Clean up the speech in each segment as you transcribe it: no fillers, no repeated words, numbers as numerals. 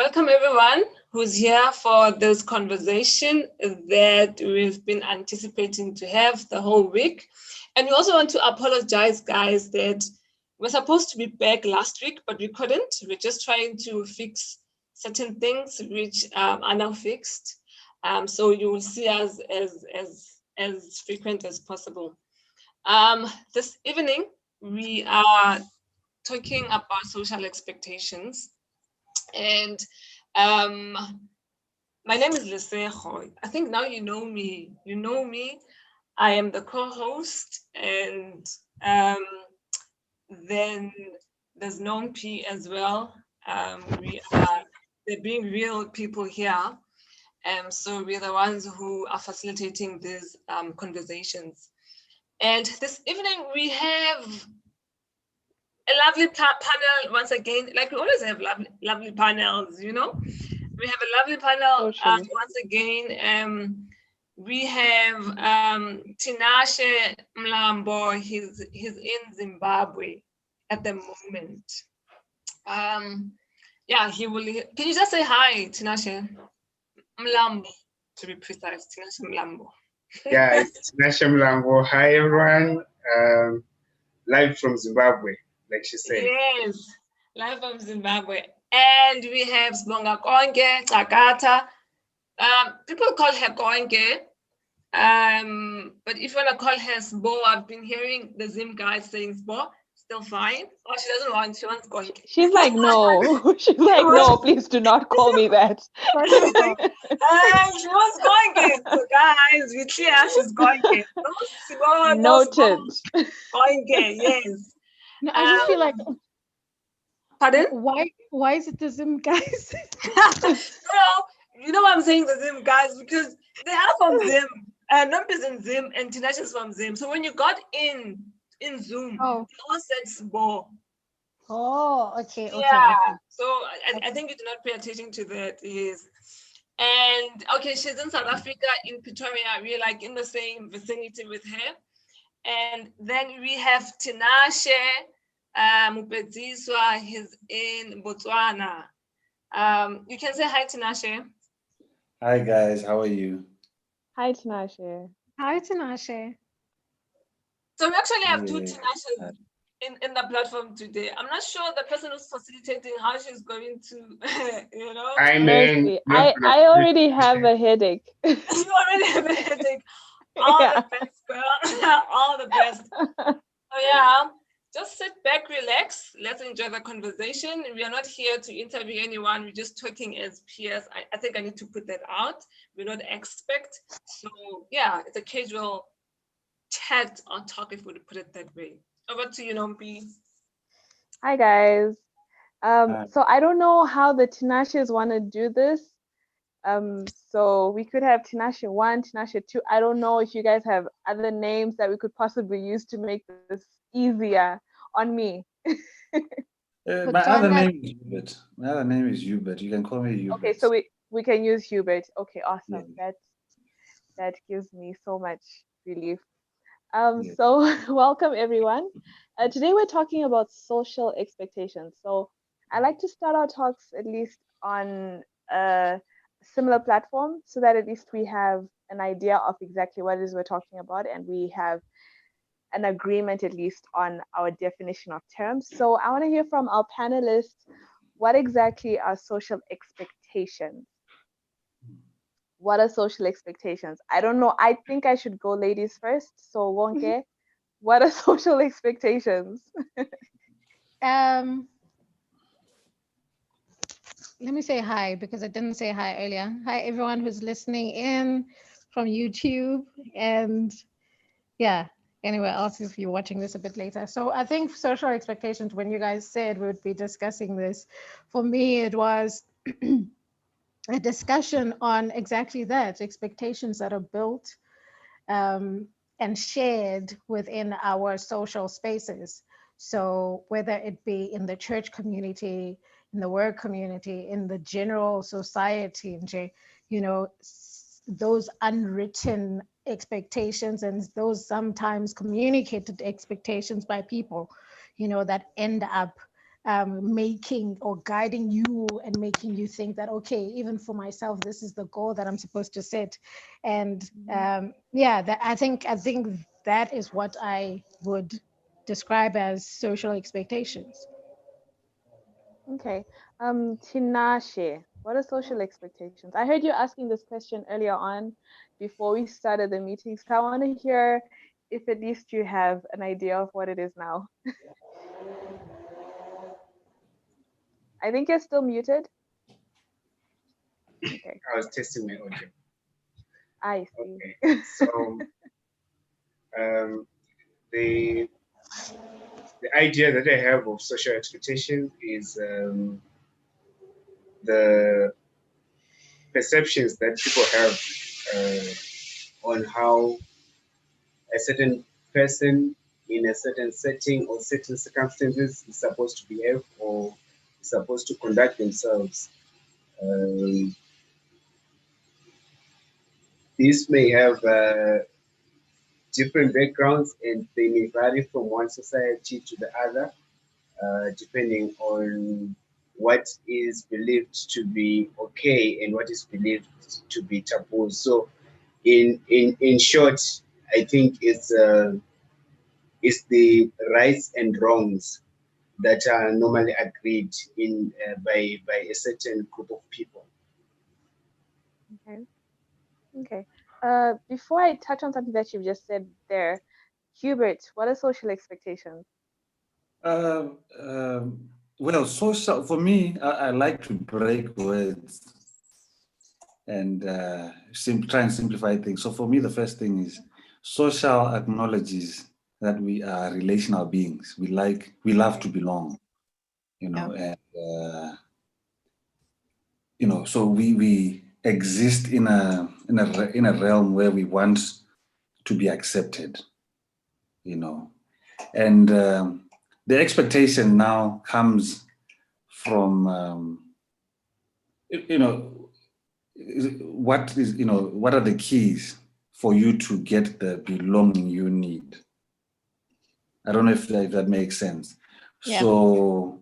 welcome everyone who's here for this conversation that we've been anticipating to have the whole week. And we also want to apologize, guys, that we're supposed to be back last week, but we couldn't. We're just trying to fix certain things which are now fixed. So you will see us as frequent as possible. This evening, we are talking about social expectations. And my name is Lesego. I think now you know me. You know me. I am the co-host, and then there's Known P as well. They're being real people here. So we're the ones who are facilitating these conversations. And this evening we have a lovely panel once again. Like we always have lovely panels, you know. We have a lovely panel once again. We have Tinashe Mlambo. He's in Zimbabwe at the moment. Yeah, he will. Can you just say hi, Tinashe Mlambo, to be precise? Tinashe Mlambo. Yeah, it's Tinashe Mlambo. Hi everyone. Live from Zimbabwe, like she said. Yes, live from Zimbabwe. And we have Sibonga Konke, Chakata. People call her Konke. But if you want to call her Sbo, I've been hearing the Zim guys saying Sbo, still fine. Oh, she doesn't want, she wants Konke. She's like, no. She's like, no, please do not call me that. She wants Konke. So guys, we clear, she's Konke. No Sbo, noted. No Konke, yes. No, I just feel like, pardon? Why is it the Zim guys? You know why I'm saying the Zim guys? Because they are from Zim. Numbers in Zim and Tinashe is from Zim. So when you got in Zoom, you all said Sbo. Oh, okay. Yeah. So I think you do not pay attention to that. Yes. And okay, she's in South Africa, in Pretoria. We're like in the same vicinity with her. And then we have Tinashe Mupedziswa. He's in Botswana. You can say hi, Tinashe. Hi guys, how are you? Hi, Tinashe. Hi, Tinashe. So we actually have two Tinashes in the platform today. I'm not sure the person who's facilitating how she's going to, you know. I already have a headache. You already have a headache. All the best, girl. All the best. So yeah, just sit back, relax. Let's enjoy the conversation. We are not here to interview anyone. We're just talking as peers. I think I need to put that out. We're not expert. So yeah, it's a casual chat or talk, if we would put it that way. Over to you, Nompi. Hi guys. So I don't know how the Tinashes want to do this. So we could have Tinashe 1, Tinashe 2. I don't know if you guys have other names that we could possibly use to make this easier on me. My other name is Hubert. My other name is Hubert. You can call me Hubert. Okay, so we can use Hubert. Okay, awesome. Yeah. That gives me so much relief. So welcome everyone. Today we're talking about social expectations. So I like to start our talks at least on a similar platform so that at least we have an idea of exactly what it is we're talking about and we have an agreement at least on our definition of terms. So I want to hear from our panelists, what exactly are social expectations? What are social expectations? I don't know. I think I should go ladies first. So Wonke, what are social expectations? Let me say hi because I didn't say hi earlier. Hi, everyone who's listening in from YouTube and anywhere else if you're watching this a bit later. So I think social expectations, when you guys said we would be discussing this, for me it was a discussion on exactly that, expectations that are built and shared within our social spaces. So whether it be in the church community, in the work community, in the general society, you know, those unwritten expectations and those sometimes communicated expectations by people, you know, that end up making or guiding you and making you think that, okay, even for myself, this is the goal that I'm supposed to set. And yeah, that I think that is what I would describe as social expectations. Okay. Tinashe, what are social expectations? I heard you asking this question earlier on before we started the meeting, so I want to hear if at least you have an idea of what it is now. I think you're still muted. Okay. I was testing my audio. I see. Okay. So the idea that I have of social expectation is the perceptions that people have on how a certain person in a certain setting or certain circumstances is supposed to behave or is supposed to conduct themselves. These may have different backgrounds and they may vary from one society to the other, depending on what is believed to be okay and what is believed to be taboo. So, in short, I think it's the rights and wrongs that are normally agreed in by a certain group of people. Okay. Okay. Before I touch on something that you've just said there, Hubert, what are social expectations? Well, social for me, I like to break words and try and simplify things. So for me, the first thing is social acknowledges that we are relational beings. We love to belong, you know, and so we exist in a realm where we want to be accepted, and the expectation now comes from what are the keys for you to get the belonging you need. I don't know if that makes sense. Yeah. So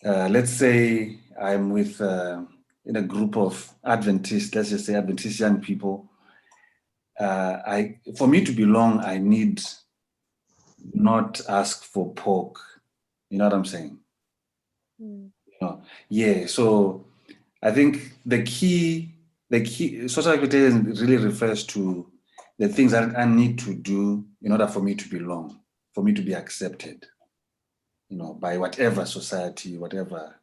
let's say I'm with in a group of Adventists, let's just say Adventist young people. For me to belong, I need not ask for pork. You know what I'm saying? Yeah. So I think the key social expectation really refers to the things that I need to do in order for me to belong, for me to be accepted, by whatever society, whatever.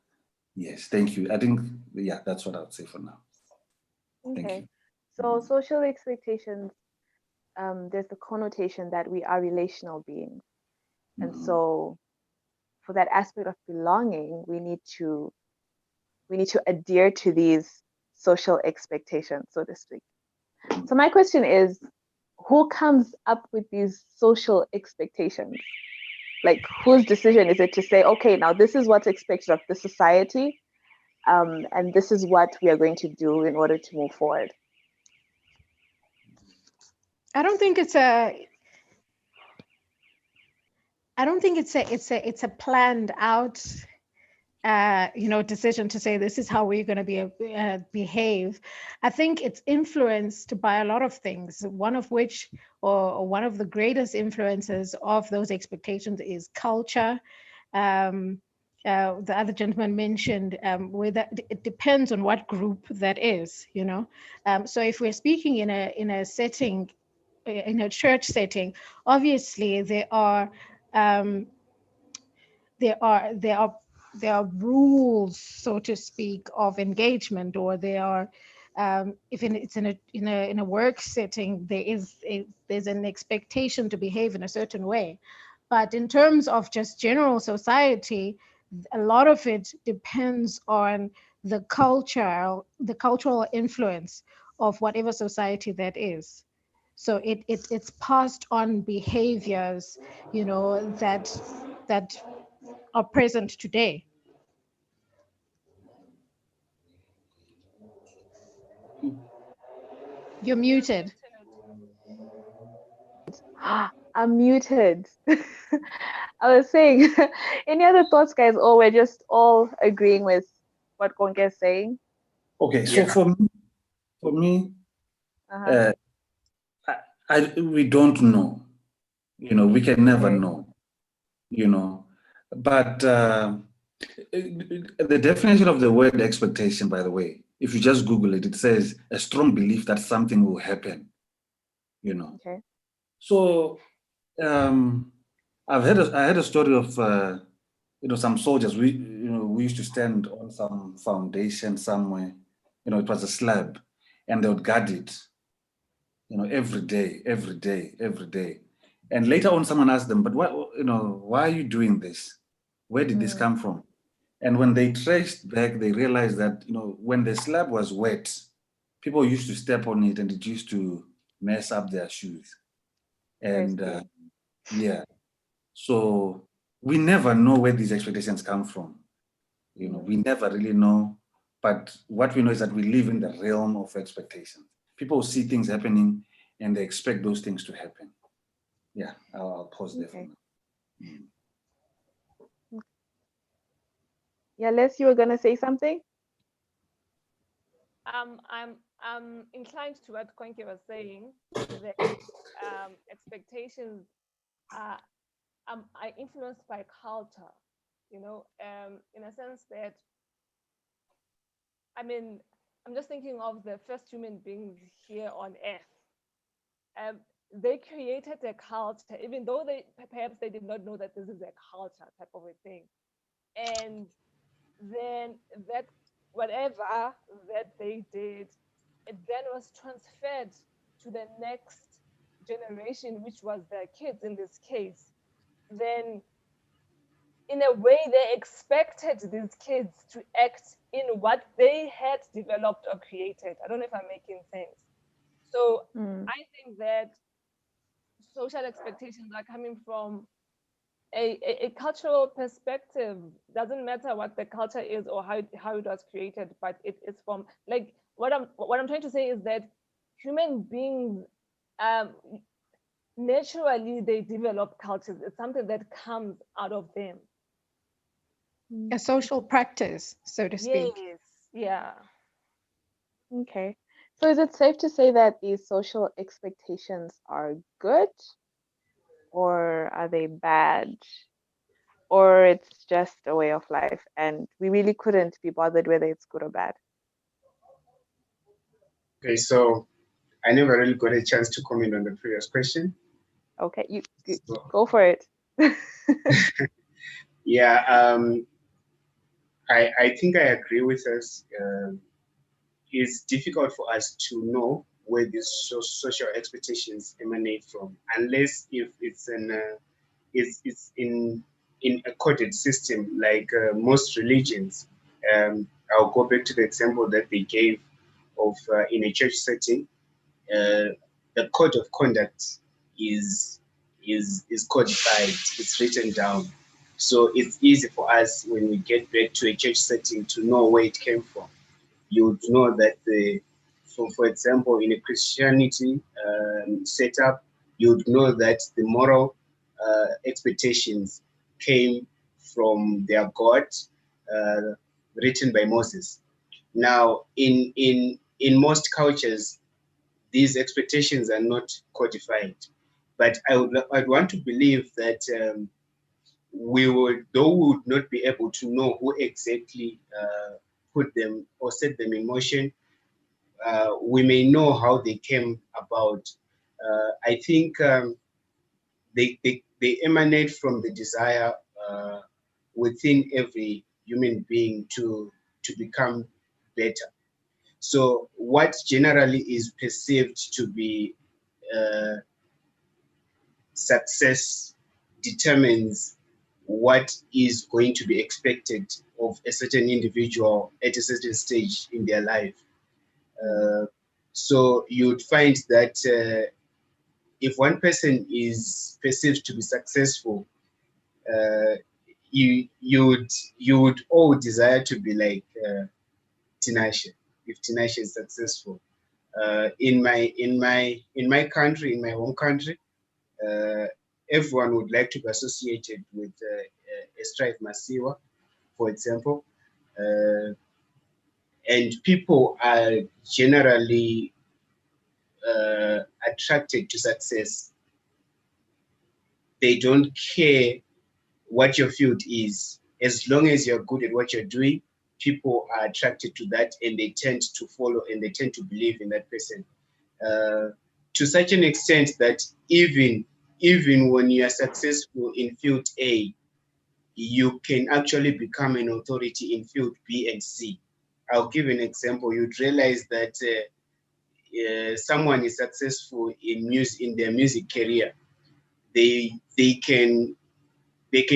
Yes, thank you. I think, that's what I would say for now. Okay. Thank you. So social expectations, there's the connotation that we are relational beings. And so for that aspect of belonging, we need to adhere to these social expectations, so to speak. So my question is, who comes up with these social expectations? Like, whose decision is it to say, okay, now this is what's expected of the society, and this is what we are going to do in order to move forward? I don't think it's a planned out decision to say this is how we're going to behave. I think it's influenced by a lot of things, one of which, or one of the greatest influences of those expectations is culture. The other gentleman mentioned whether it depends on what group that is, so if we're speaking in a setting, in a church setting, obviously there are rules, so to speak, of engagement, or there are if it's in a work setting, there's an expectation to behave in a certain way. But in terms of just general society, a lot of it depends on the cultural influence of whatever society that is. So it's passed on behaviors, that are present today. You're muted. I'm muted. I was saying, any other thoughts, guys? Or we're just all agreeing with what Konke is saying? Okay, so Yeah. for me, Uh-huh. we don't know. We can never Okay. know. But the definition of the word expectation, by the way, if you just Google it, it says a strong belief that something will happen. Okay. So I had a story of some soldiers. We used to stand on some foundation somewhere. It was a slab, and they would guard it. Every day, every day, every day. And later on, someone asked them, "But why are you doing this? Where did this come from?" And when they traced back, they realized that when the slab was wet, people used to step on it, and it used to mess up their shoes. And yeah, so we never know where these expectations come from. We never really know. But what we know is that we live in the realm of expectation. People see things happening and they expect those things to happen. Yeah, I'll pause there for now. Yeah, Les, you were gonna say something? I'm inclined to what Konke was saying, that expectations are influenced by culture, in a sense that, I'm just thinking of the first human beings here on Earth. They created a culture, even though perhaps they did not know that this is a culture type of a thing. And then that whatever that they did, it then was transferred to the next generation, which was their kids in this case. Then in a way, they expected these kids to act in what they had developed or created. I don't know if I'm making sense. So I think that social expectations are coming from a cultural perspective. Doesn't matter what the culture is or how it was created, but it is from, like, what I'm trying to say is that human beings, naturally they develop cultures. It's something that comes out of them. A social practice, so to speak. Yes. Yeah. Okay. So is it safe to say that these social expectations are good, or are they bad? Or it's just a way of life and we really couldn't be bothered whether it's good or bad? Okay, so I never really got a chance to comment on the previous question. Okay, you go for it. Yeah, I think I agree with us. It's difficult for us to know where these social expectations emanate from, unless if it's in a coded system, like most religions. I'll go back to the example that they gave of in a church setting. The code of conduct is codified. It's written down, so it's easy for us when we get back to a church setting to know where it came from. You would know that for example, in a Christianity setup, you would know that the moral expectations came from their God, written by Moses. Now, in most cultures, these expectations are not codified, but I'd want to believe that though we would not be able to know who exactly put them or set them in motion, we may know how they came about. I think they emanate from the desire within every human being to become better. So what generally is perceived to be success determines what is going to be expected of a certain individual at a certain stage in their life. So you'd find that if one person is perceived to be successful, you would all desire to be like Tinashe, if Tinashe is successful. In my country, in my home country, everyone would like to be associated with a Strive Masiwa, for example. And people are generally attracted to success. They don't care what your field is. As long as you're good at what you're doing, people are attracted to that, and they tend to follow and they tend to believe in that person. To such an extent that even when you are successful in field A, you can actually become an authority in field B and C. I'll give an example. You'd realize that someone is successful in their music career. They can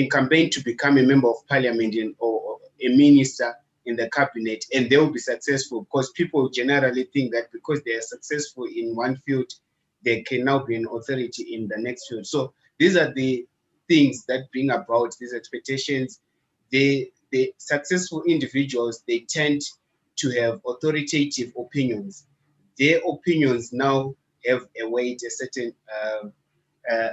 campaign to become a member of parliament or a minister in the cabinet, and they will be successful because people generally think that because they are successful in one field, they can now be an authority in the next field. So these are the things that bring about these expectations. The successful individuals, they tend to have authoritative opinions. Their opinions now have a weight, a certain uh,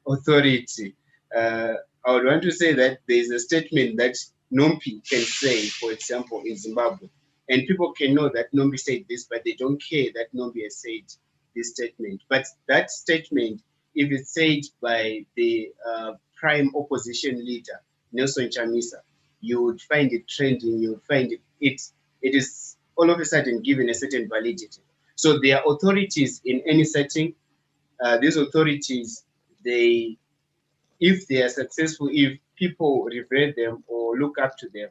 authority. I would want to say that there's a statement that Nompi can say, for example, in Zimbabwe, and people can know that Nompi said this, but they don't care that Nompi has said this statement. But that statement, if it's said by the prime opposition leader, Nelson Chamisa, you would find it trending, you would find it is all of a sudden given a certain validity. So there are authorities in any setting. These authorities, if they are successful, if people revere them or look up to them,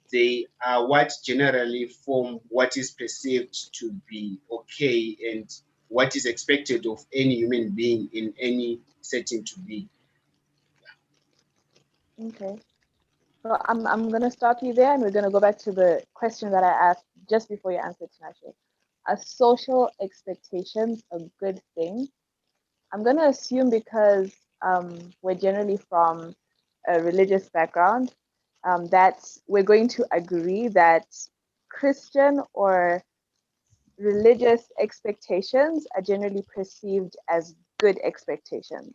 they are what generally form what is perceived to be okay and what is expected of any human being in any setting to be. Okay. So I'm gonna stop you there, and we're gonna go back to the question that I asked just before you answered, Tinashe. Are social expectations a good thing? I'm gonna assume because we're generally from a religious background, that we're going to agree that Christian or religious expectations are generally perceived as good expectations.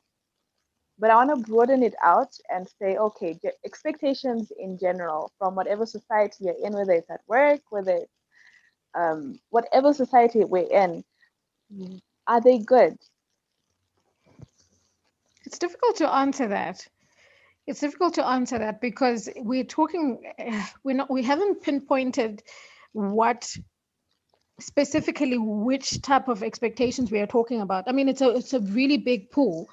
But I want to broaden it out and say, okay, expectations in general from whatever society you're in, whether it's at work, whether it's whatever society we're in, are they good? It's difficult to answer that. It's difficult to answer that because we're talking, we haven't pinpointed what specifically which type of expectations we are talking about. I mean, it's a really big pool,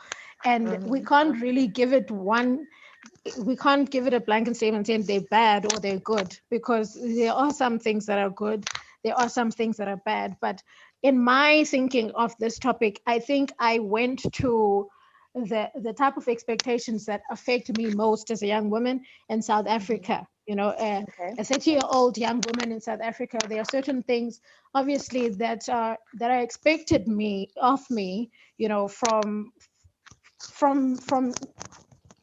and we can't really give it one. We can't give it a blanket statement saying they're bad or they're good, because there are some things that are good, there are some things that are bad. But in my thinking of this topic, I think I went to the type of expectations that affect me most as a young woman in South Africa. You know, a 30-year-old young woman in South Africa, there are certain things obviously that are expected of me, you know, from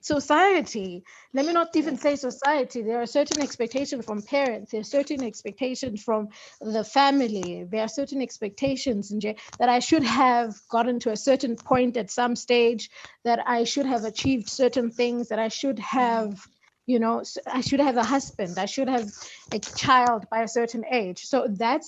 society. Let me not even say society. There are certain expectations from parents. There are certain expectations from the family. There are certain expectations that I should have gotten to a certain point at some stage, that I should have achieved certain things, that I should have, you know, I should have a husband, I should have a child by a certain age. So that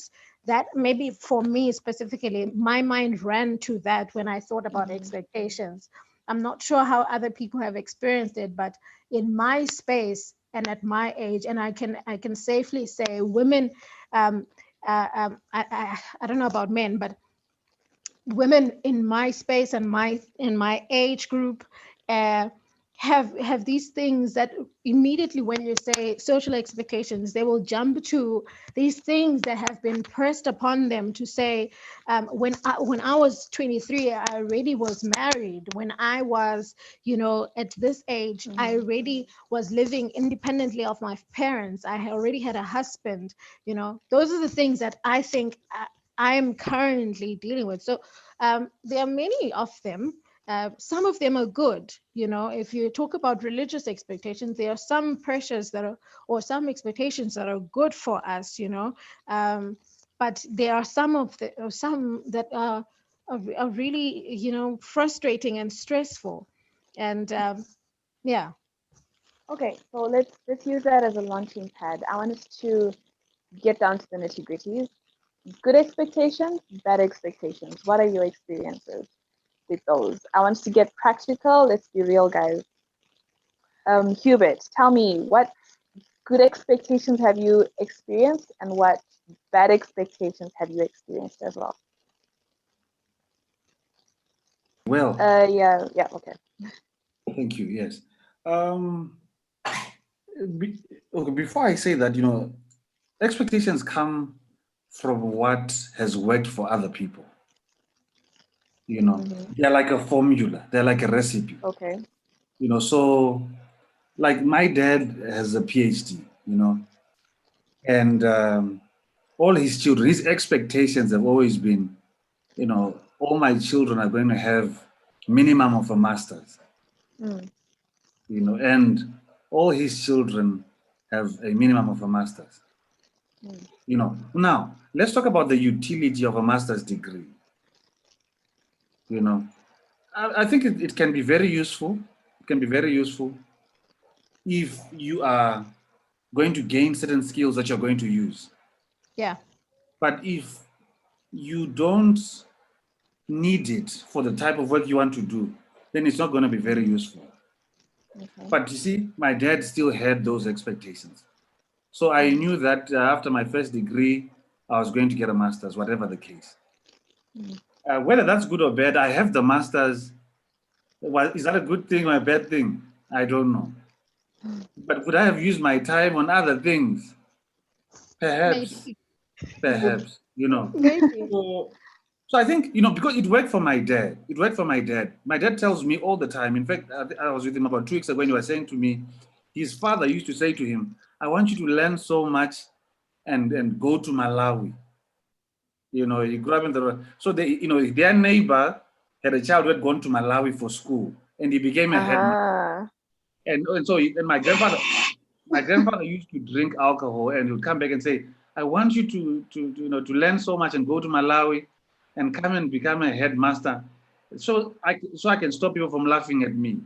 maybe for me specifically, my mind ran to that when I thought about expectations. I'm not sure how other people have experienced it, but in my space and at my age, and I can safely say women, I don't know about men, but women in my space and in my age group have these things that immediately when you say social expectations, they will jump to these things that have been pressed upon them to say, when I was 23, I already was married. When I was, you know, at this age, I already was living independently of my parents. I already had a husband. You know, those are the things that I think I'm currently dealing with. So there are many of them. Some of them are good. You know, if you talk about religious expectations, there are some pressures that are, or some expectations that are good for us, you know, but there are some that are really, you know, frustrating and stressful. And yeah. Okay, so let's use that as a launching pad. I want us to get down to the nitty-gritties. Good expectations, bad expectations. What are your experiences with those? I want us to get practical. Let's be real, guys. Hubert, tell me, what good expectations have you experienced and what bad expectations have you experienced as well? Well, yeah, okay. thank you. Yes. Okay, before I say that, expectations come from what has worked for other people. They're like a formula. They're like a recipe. Okay. So like my dad has a PhD, and all his children, his expectations have always been, all my children are going to have minimum of a master's, and all his children have a minimum of a master's. Now let's talk about the utility of a master's degree. I think it can be very useful. It can be very useful if you are going to gain certain skills that you're going to use. Yeah. But if you don't need it for the type of work you want to do, then it's not going to be very useful. Okay. But you see, my dad still had those expectations. So I knew that after my first degree, I was going to get a master's, whatever the case. Whether that's good or bad, I have the master's. Well, is that a good thing or a bad thing? I don't know. But could I have used my time on other things? Perhaps. Maybe. Perhaps, Maybe. So I think, because it worked for my dad. It worked for my dad. My dad tells me all the time. In fact, I was with him about 2 weeks ago when he was saying to me, his father used to say to him, I want you to learn so much and go to Malawi. He grew up in so their neighbor had a child who had gone to Malawi for school, and he became a headmaster. And so my grandfather used to drink alcohol, and he would come back and say, I want you to learn so much and go to Malawi and come and become a headmaster, so I can stop people from laughing at me.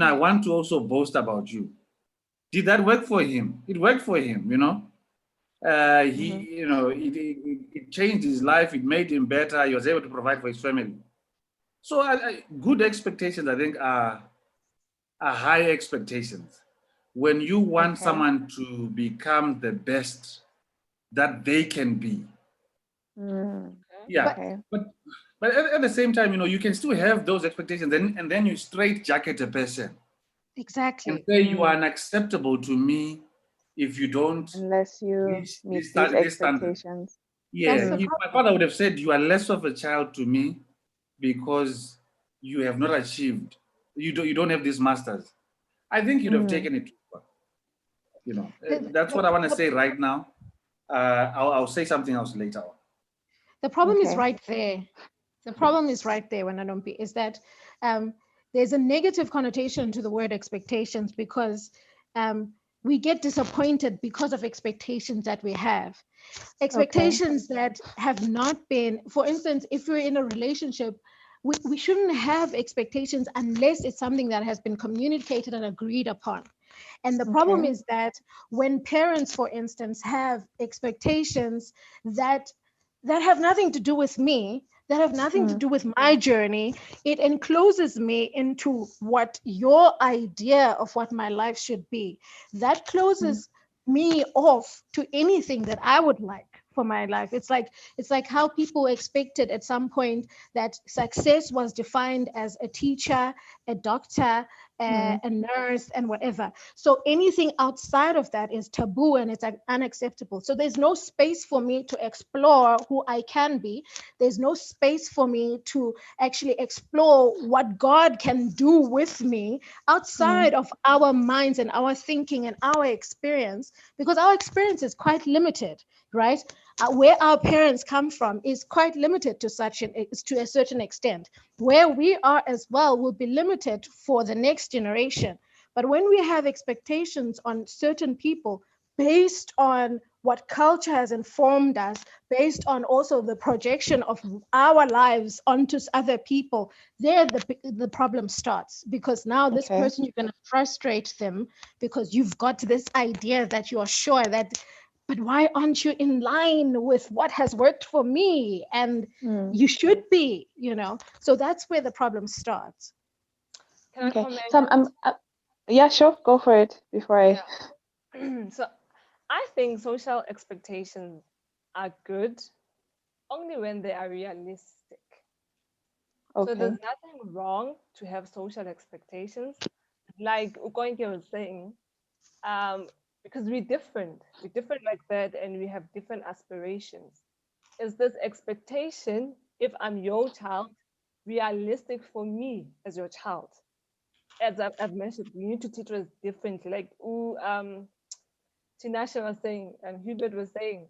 I want to also boast about you. Did that work for him? It worked for him. It changed his life. It made him better. He was able to provide for his family. So good expectations, I think, are high expectations. When you want someone to become the best that they can be. Yeah. But at the same time, you can still have those expectations and then you straight jacket a person. Exactly. And say you are unacceptable to me if you don't. Unless you meet these expectations. Yeah. If my father would have said you are less of a child to me because you have not achieved, you don't have these masters, I think you'd have taken it too far. That's what I want to say right now. I'll say something else later on. The problem is right there. The problem is right there, Wananompi, is that there's a negative connotation to the word expectations because we get disappointed because of expectations that we have. Expectations that have not been, for instance, if you're in a relationship, we shouldn't have expectations unless it's something that has been communicated and agreed upon. And the problem is that when parents, for instance, have expectations that have nothing to do with me, that have nothing to do with my journey, it encloses me into what your idea of what my life should be. That closes me off to anything that I would like for my life. It's like how people expected at some point that success was defined as a teacher, a doctor, a nurse, and whatever. So anything outside of that is taboo and it's unacceptable. So there's no space for me to explore who I can be. There's no space for me to actually explore what God can do with me outside of our minds and our thinking and our experience, because our experience is quite limited, right? Where our parents come from is quite limited to a certain extent. Where we are as well will be limited for the next generation. But when we have expectations on certain people based on what culture has informed us based on also the projection of our lives onto other people, there the problem starts, because now this Okay. person, you're going to frustrate them because you've got this idea that you're sure that, but why aren't you in line with what has worked for me? And you should be, so that's where the problem starts. Can I Okay. comment? So yeah, sure. Go for it before I. So I think social expectations are good only when they are realistic. So Okay. there's nothing wrong to have social expectations, like Ukoinke was saying, because we're different. We're different like that, and we have different aspirations. Is this expectation, if I'm your child, realistic for me as your child? As I've mentioned, we need to teach us differently. Like Tinashe was saying, and Hubert was saying,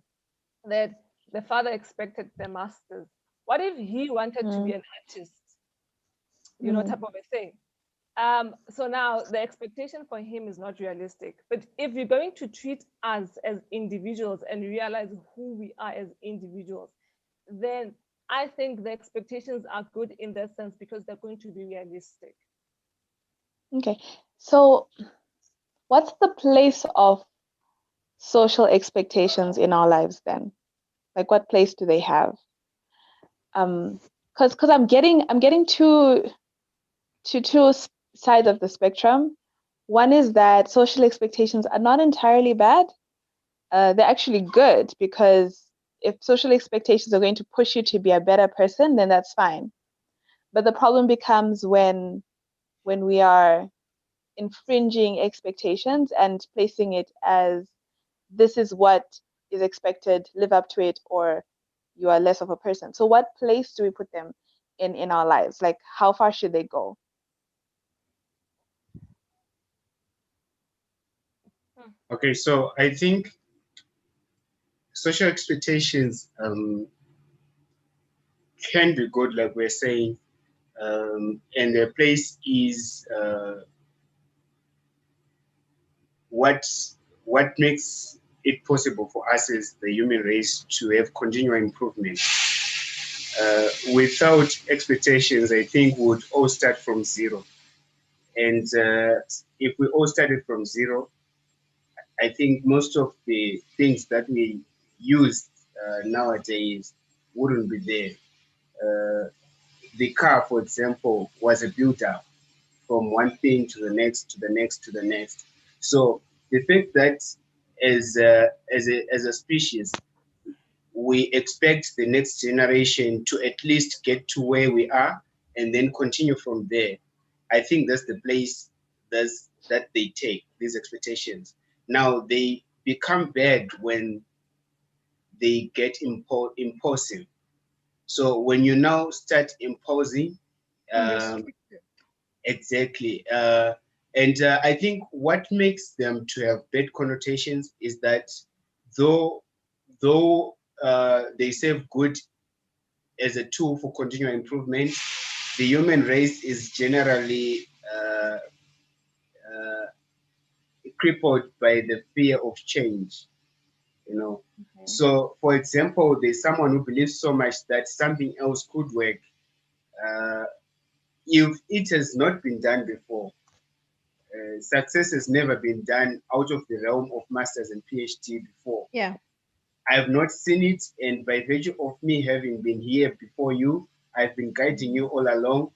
that the father expected the masters. What if he wanted to be an artist? Type of a thing. So now the expectation for him is not realistic. But if you're going to treat us as individuals and realize who we are as individuals, then I think the expectations are good in that sense because they're going to be realistic. Okay. So what's the place of social expectations in our lives then? Like, what place do they have? Because I'm getting two sides of the spectrum. One is that social expectations are not entirely bad. They're actually good, because if social expectations are going to push you to be a better person, then that's fine. But the problem becomes when we are infringing expectations and placing it as, this is what is expected, live up to it, or you are less of a person. So what place do we put them in our lives? Like, how far should they go? Okay, so I think social expectations can be good, like we're saying, and the place is what makes it possible for us as the human race to have continual improvement. Without expectations, I think we would all start from zero. And if we all started from zero, I think most of the things that we use nowadays wouldn't be there. The car, for example, was a build-up from one thing to the next, to the next, to the next. So the fact that as a species, we expect the next generation to at least get to where we are and then continue from there. I think that's the place that they take these expectations. Now they become bad when they get impulsive. So when you now start imposing, exactly. And I think what makes them to have bad connotations is that though they serve good as a tool for continual improvement, the human race is generally crippled by the fear of change. Okay. So, for example, there's someone who believes so much that something else could work. If it has not been done before, success has never been done out of the realm of masters and PhD before. Yeah. I have not seen it, and by virtue of me having been here before you, I've been guiding you all along.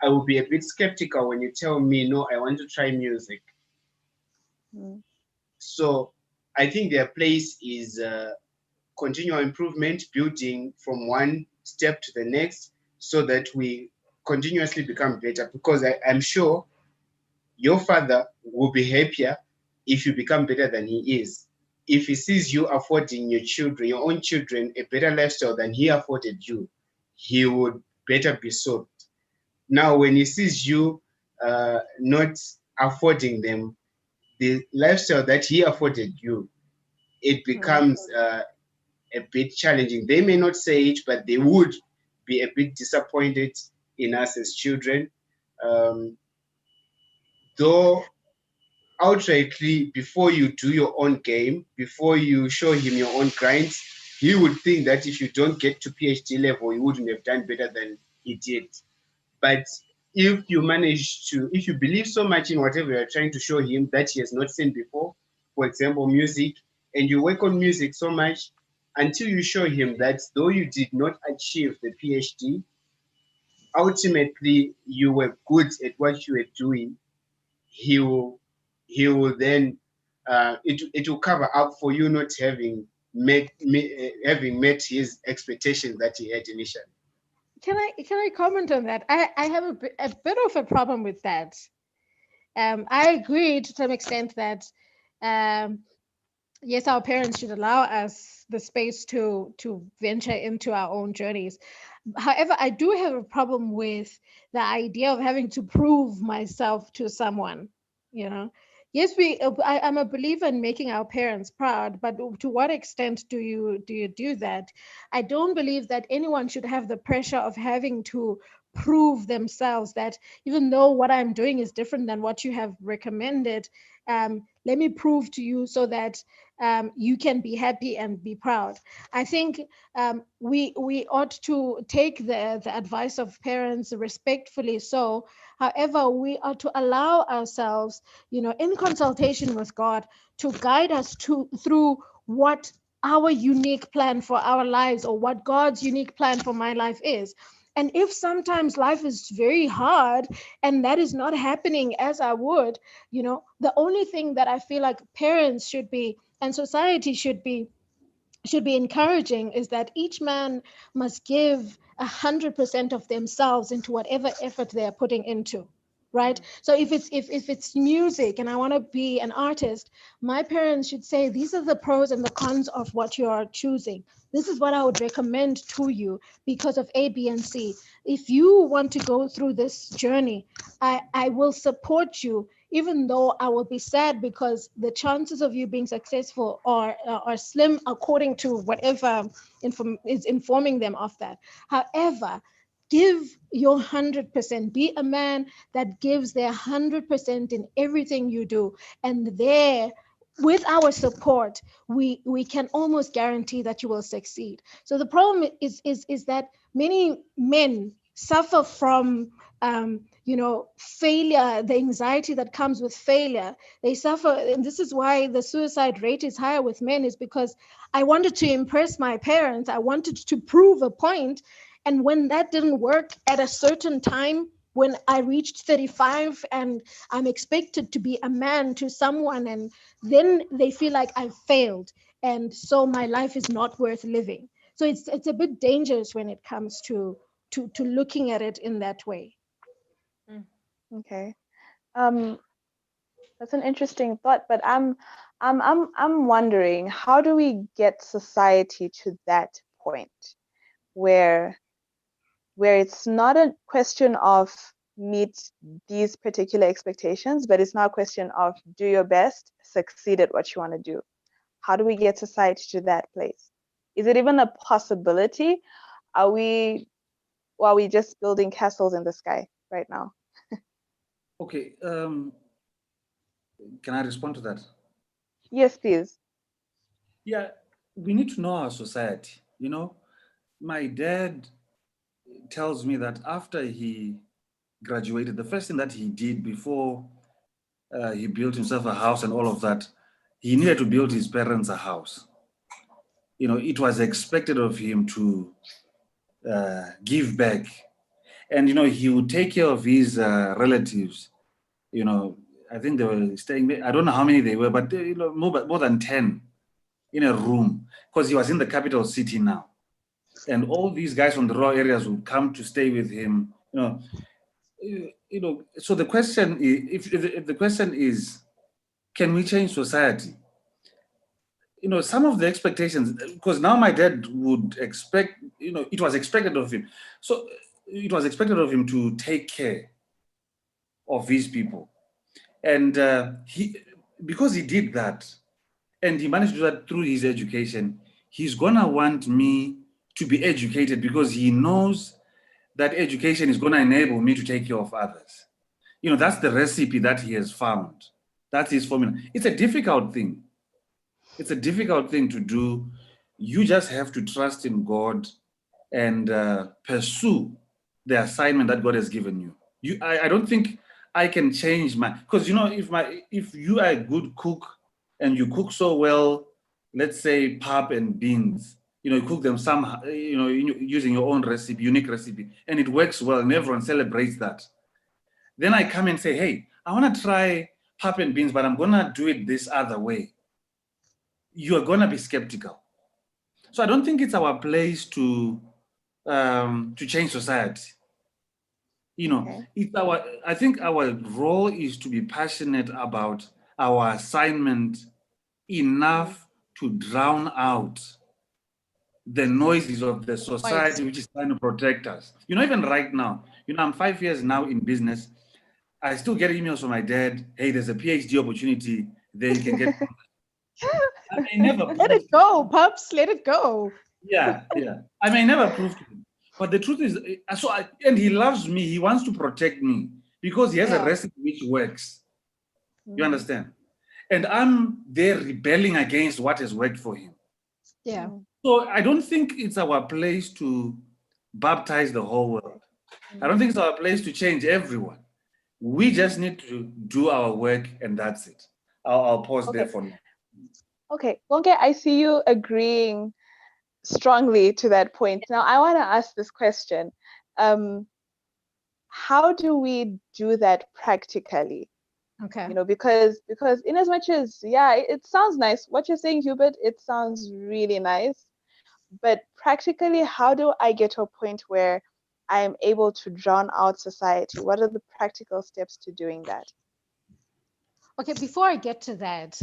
I will be a bit skeptical when you tell me, no, I want to try music. So I think their place is continual improvement, building from one step to the next so that we continuously become better. Because I'm sure your father will be happier if you become better than he is. If he sees you affording your own children, a better lifestyle than he afforded you, he would better be sold. Now, when he sees you not affording them the lifestyle that he afforded you, it becomes a bit challenging. They may not say it, but they would be a bit disappointed in us as children. Though outrightly, before you do your own game, before you show him your own grinds, he would think that if you don't get to PhD level, you wouldn't have done better than he did. But if you believe so much in whatever you're trying to show him that he has not seen before, for example, music, and you work on music so much until you show him that though you did not achieve the PhD, ultimately you were good at what you were doing, he will then it will cover up for you not having met his expectations that he had initially. Can I comment on that? I have a bit of a problem with that. I agree to some extent that yes, our parents should allow us the space to venture into our own journeys. However, I do have a problem with the idea of having to prove myself to someone. Yes, I'm a believer in making our parents proud, but to what extent do you do that? I don't believe that anyone should have the pressure of having to prove themselves that even though what I'm doing is different than what you have recommended, let me prove to you so that you can be happy and be proud. I think we ought to take the advice of parents respectfully so. However, we are to allow ourselves, in consultation with God, to guide us through what our unique plan for our lives or what God's unique plan for my life is. And if sometimes life is very hard and that is not happening as I would, the only thing that I feel like parents should be and society should be encouraging is that each man must give 100% of themselves into whatever effort they're putting into. Right. So if it's music and I want to be an artist, my parents should say, these are the pros and the cons of what you are choosing. This is what I would recommend to you because of A, B, and C. If you want to go through this journey, I will support you, even though I will be sad because the chances of you being successful are slim according to whatever is informing them of that. However, give your 100%. Be a man that gives their 100% in everything you do. And there, with our support, we can almost guarantee that you will succeed. So the problem is that many men suffer from failure, the anxiety that comes with failure. They suffer, and this is why the suicide rate is higher with men, is because I wanted to impress my parents. I wanted to prove a point. And when that didn't work at a certain time, when I reached 35 and I'm expected to be a man to someone, and then they feel like I've failed. And so my life is not worth living. So it's a bit dangerous when it comes to looking at it in that way. Okay. That's an interesting thought, but I'm wondering, how do we get society to that point where it's not a question of meet these particular expectations, but it's now a question of do your best, succeed at what you want to do? How do we get society to that place? Is it even a possibility? Are we just building castles in the sky right now? Okay. Can I respond to that? Yes, please. Yeah, we need to know our society. My dad tells me that after he graduated, the first thing that he did before he built himself a house and all of that, he needed to build his parents a house. It was expected of him to give back. And, he would take care of his relatives. I think they were staying, I don't know how many they were, but more than 10 in a room, because he was in the capital city now. And all these guys from the rural areas would come to stay with him. So the question is, if the question is, can we change society? Some of the expectations, because now my dad would expect, it was expected of him. So it was expected of him to take care of his people. And because he did that, and he managed to do that through his education, he's gonna want me to be educated because he knows that education is gonna enable me to take care of others. That's the recipe that he has found. That's his formula. It's a difficult thing. It's a difficult thing to do. You just have to trust in God and pursue the assignment that God has given you. I don't think I can change because if you are a good cook and you cook so well, let's say pap and beans, you cook them somehow, using your own recipe, unique recipe, and it works well and everyone celebrates that. Then I come and say, hey, I want to try pap and beans, but I'm going to do it this other way. You are going to be skeptical. So I don't think it's our place to change society. I think our role is to be passionate about our assignment enough to drown out the noises of the society, which is trying to protect us. Even right now, I'm 5 years now in business. I still get emails from my dad. Hey, there's a PhD opportunity there. You can get. I may never let it go, pups. Let it go. Yeah. I may never prove to him. But the truth is, and he loves me. He wants to protect me because he has a recipe which works. You understand? And I'm there rebelling against what has worked for him. Yeah. So I don't think it's our place to baptize the whole world. I don't think it's our place to change everyone. We just need to do our work, and that's it. I'll pause there for now. Okay, Bonke, I see you agreeing strongly to that point. Now, I want to ask this question. How do we do that practically? Okay. Because in as much as, it sounds nice. What you're saying, Hubert, it sounds really nice. But practically, how do I get to a point where I am able to drown out society? What are the practical steps to doing that? Okay, before I get to that,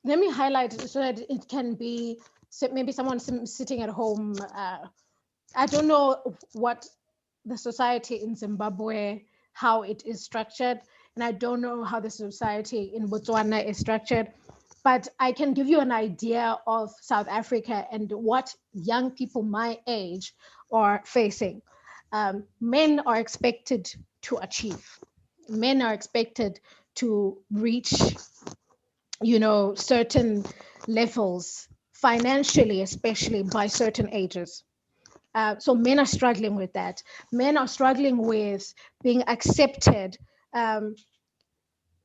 let me highlight so that it can be maybe someone sitting at home. I don't know what the society in Zimbabwe, how it is structured, and I don't know how the society in Botswana is structured, but I can give you an idea of South Africa and what young people my age are facing. Men are expected to achieve. Men are expected to reach, certain levels financially, especially by certain ages. So men are struggling with that. Men are struggling with being accepted.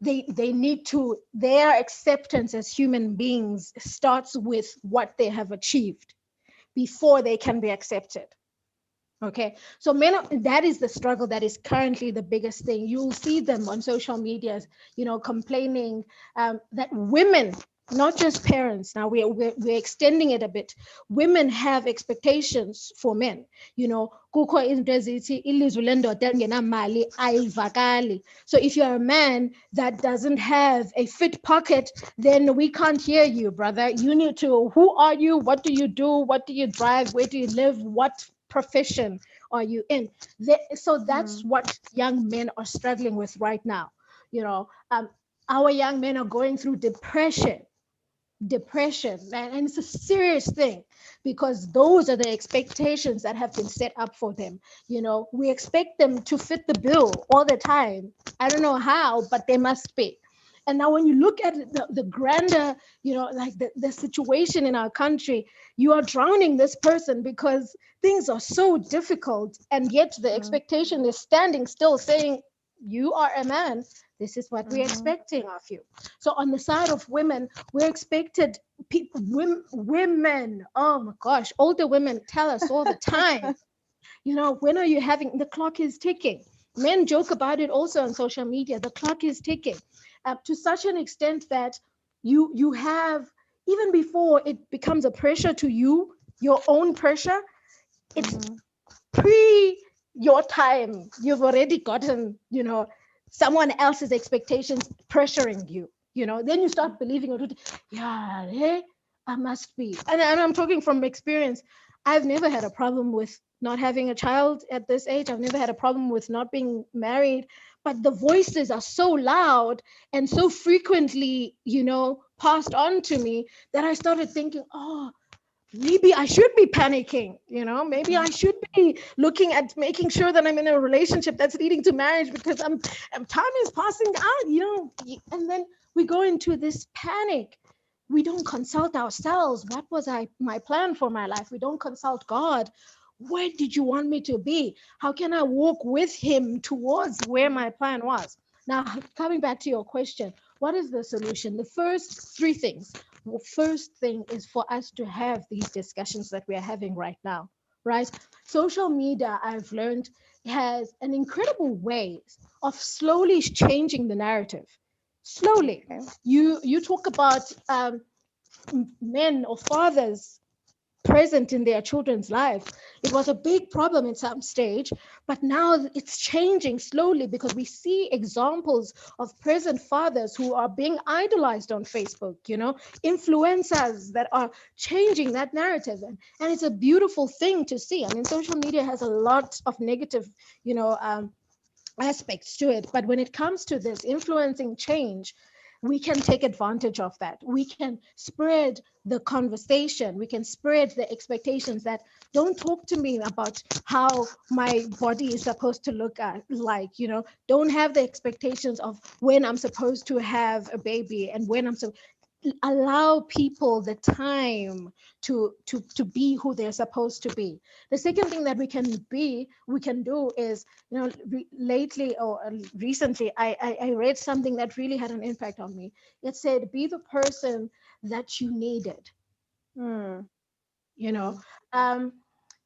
They need to, their acceptance as human beings starts with what they have achieved before they can be accepted. Okay, so that is the struggle that is currently the biggest thing. You'll see them on social media, complaining that women, not just parents, now we're extending it a bit. Women have expectations for men. So if you're a man that doesn't have a fit pocket, then we can't hear you, brother. You need to, who are you? What do you do? What do you drive? Where do you live? What profession are you in? So that's what young men are struggling with right now. Our young men are going through depression, and it's a serious thing because those are the expectations that have been set up for them. We expect them to fit the bill all the time. I don't know how, but they must be. And now when you look at the grander, like the situation in our country, you are drowning this person because things are so difficult. And yet the expectation is standing still saying, you are a man. This is what we're expecting of you. So on the side of women, we're expected women, oh my gosh, older women tell us all the time, when are you having, the clock is ticking. Men joke about it also on social media. The clock is ticking. To such an extent that you have, even before it becomes a pressure to you, your own pressure, it's pre your time. You've already gotten, someone else's expectations pressuring you, then you start believing it. I must be. And I'm talking from experience. I've never had a problem with not having a child at this age. I've never had a problem with not being married, but the voices are so loud and so frequently, passed on to me that I started thinking, maybe I should be panicking, maybe I should be looking at making sure that I'm in a relationship that's leading to marriage because time is passing out, and then we go into this panic. We don't consult ourselves. What was my plan for my life? We don't consult God. Where did you want me to be? How can I walk with him towards where my plan was? Now, coming back to your question, what is the solution? The first three things. The first thing is for us to have these discussions that we are having right now, right? Social media, I've learned, has an incredible way of slowly changing the narrative. Slowly. Okay. You talk about men or fathers present in their children's lives. It was a big problem at some stage, but now it's changing slowly because we see examples of present fathers who are being idolized on Facebook, influencers that are changing that narrative. And it's a beautiful thing to see. I mean, social media has a lot of negative, aspects to it, but when it comes to this influencing change, we can take advantage of that. We can spread the conversation. We can spread the expectations that don't talk to me about how my body is supposed to look like, don't have the expectations of when I'm supposed to have a baby and when allow people the time to be who they're supposed to be. The second thing that we can do is, lately or recently, I read something that really had an impact on me. It said, be the person that you needed. And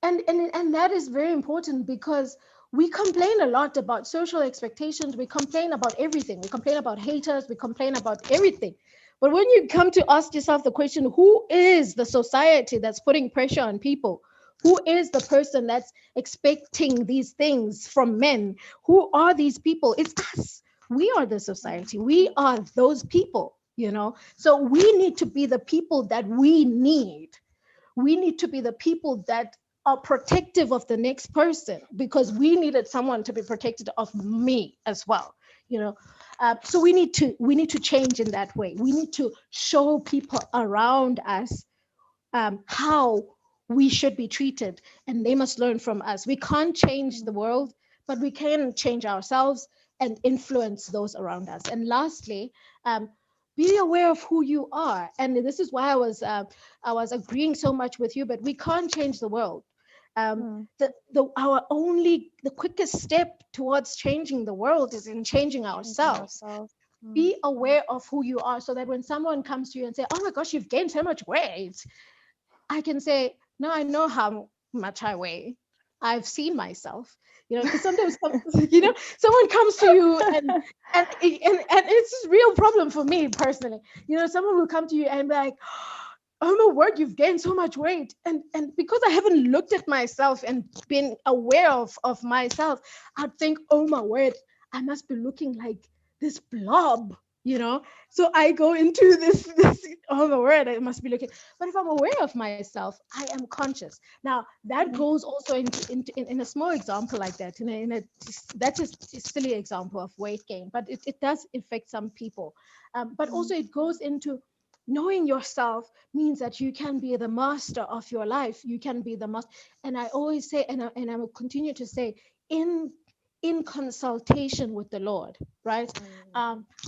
that is very important because we complain a lot about social expectations. We complain about everything. We complain about haters. We complain about everything. But when you come to ask yourself the question, who is the society that's putting pressure on people? Who is the person that's expecting these things from men? Who are these people? It's us. We are the society. We are those people, So we need to be the people that we need. We need to be the people that are protective of the next person because we needed someone to be protected of me as well, So we need to change in that way. We need to show people around us how we should be treated, and they must learn from us. We can't change the world, but we can change ourselves and influence those around us. And lastly, be aware of who you are. And this is why I was agreeing so much with you, but we can't change the world. The quickest step towards changing the world is in changing ourselves. Be aware of who you are so that when someone comes to you and say, oh my gosh, you've gained so much weight, I can say, no, I know how much I weigh. I've seen myself, because sometimes, someone comes to you and it's a real problem for me personally. Someone will come to you and be like, oh my word, you've gained so much weight. And because I haven't looked at myself and been aware of myself, I'd think, oh my word, I must be looking like this blob, So I go into this, oh my word, I must be looking. But if I'm aware of myself, I am conscious. Now, that goes also in a small example like that. That's just a silly example of weight gain, but it does affect some people. But also it goes into knowing yourself means that you can be the master of your life. You can be the master. And I always say, and I will continue to say, in consultation with the Lord, right?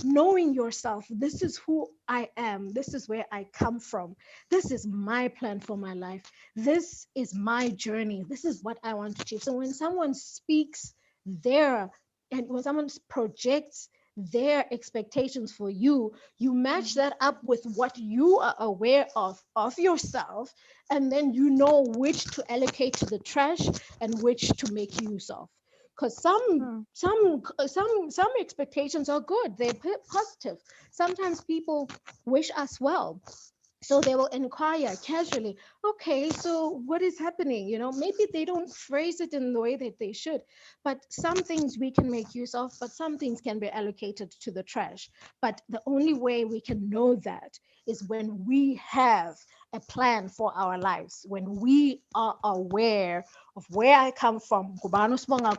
Knowing yourself, this is who I am. This is where I come from. This is my plan for my life. This is my journey. This is what I want to achieve. So when someone speaks and when someone projects their expectations for you, you match that up with what you are aware of yourself, and then you know which to allocate to the trash and which to make use of. Because some expectations are good, they're positive. Sometimes people wish us well, so they will inquire casually, okay, so what is happening? Maybe they don't phrase it in the way that they should, but some things we can make use of, but some things can be allocated to the trash. But the only way we can know that is when we have a plan for our lives, when we are aware of where I come from. Usmanga